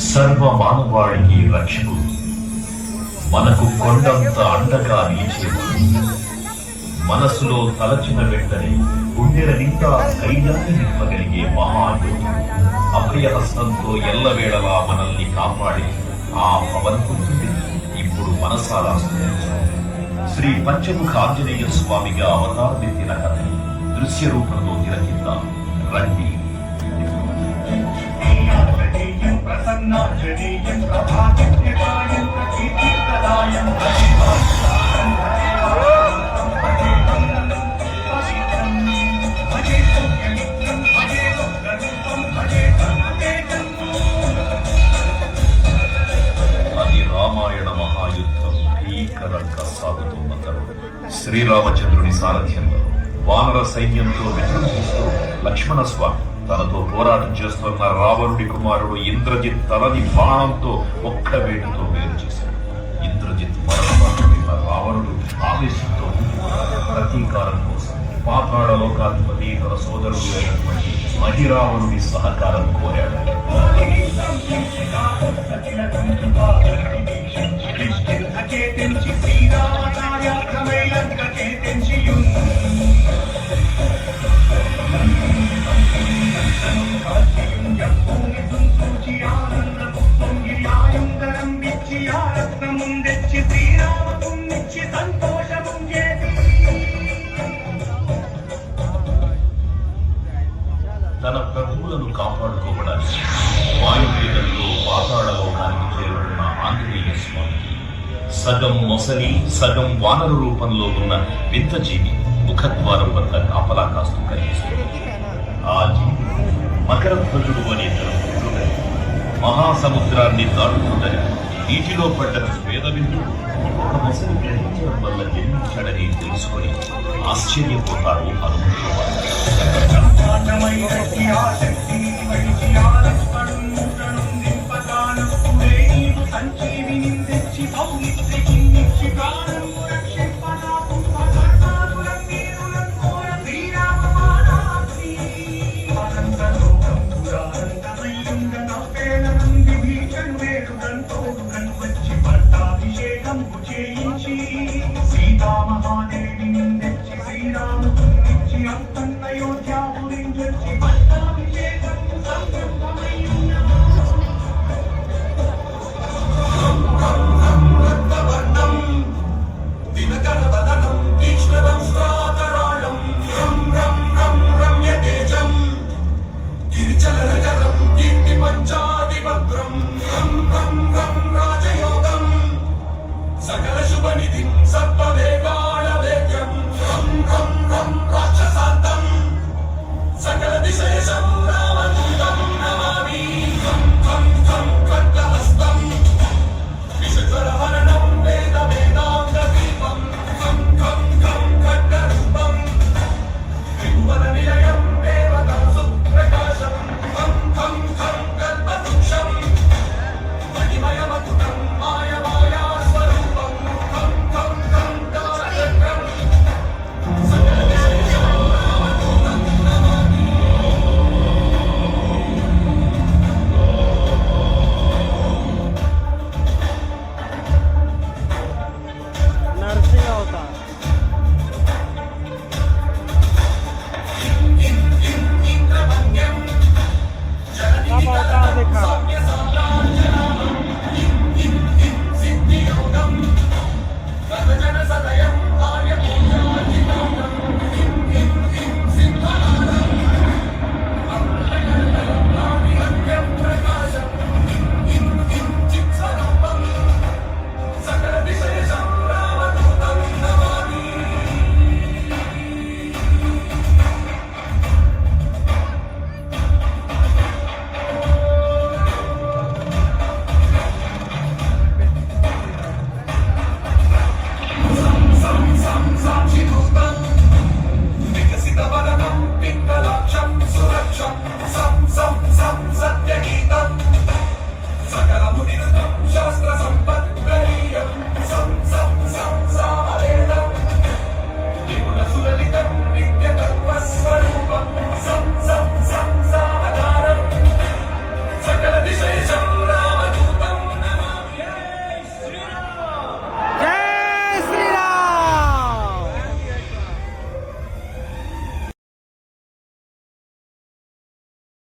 సర్వ మానవాళికి రక్షకుడు, మనకు కొండంత అండగా నిలిచేవాడు, మనసులో తలచిన వెంటనే గుండెల నిండా ధైర్యాన్ని నింపగలిగే మహాయోధుడు, అభయహస్తంతో ఎల్లవేళలా మనల్ని కాపాడే ఆ భగవంతుడిని ఇప్పుడు మనసారా స్మరించాలి. శ్రీ పంచముఖ ఆంజనేయ స్వామిగా అవతారమెత్తిన కథని దృశ్య రూపంలో తిలకిద్దాం రండి. అది రామాయణ మహాయుద్ధం భీకరంగా సాగుతున్న తరుణం. శ్రీరామచంద్రుని సారథ్యంలో వానర సైన్యంతో విజృంభిస్తూ లక్ష్మణ స్వామి తనతో పోరాటం చేస్తున్న రావణుడి కుమారుడు ఇంద్రజిత్ తలని బాణంతో ఒక్క వేటుతో వేరు చేశాడు. ఇంద్రజిత్ మరణిన రావణుడు ఆవేశంతో ప్రతీకారం కోసం పాతాళ లోకాధిపతి తన సోదరుడు అయినటువంటి మహిరావణుడి సహకారం కోరాడు. తన ప్రభువులను కాపాడుకోవడానికి వాయువేగంలో పాతాళ లోకానికి చేరుకున్న ఆంజనేయ స్వామికి సగం మొసలి సగం వానర రూపంలో ఉన్న వింత జీవి ముఖద్వారం వద్ద కాపలా కాస్తూ కనిపిస్తుంది. ఆ జీవి మకరధ్వజుడు అనే తన పుత్రుడని, మహాసముద్రాన్ని దాటుతుందని నీటిలో పడ్డ వేదవిందు ఒక మొసలి గ్రహించడం వల్ల జన్మించాడని తెలుసుకొని ఆశ్చర్యపోతారు హనుమంతుడు. సీతామహాదేవి శ్రీరామ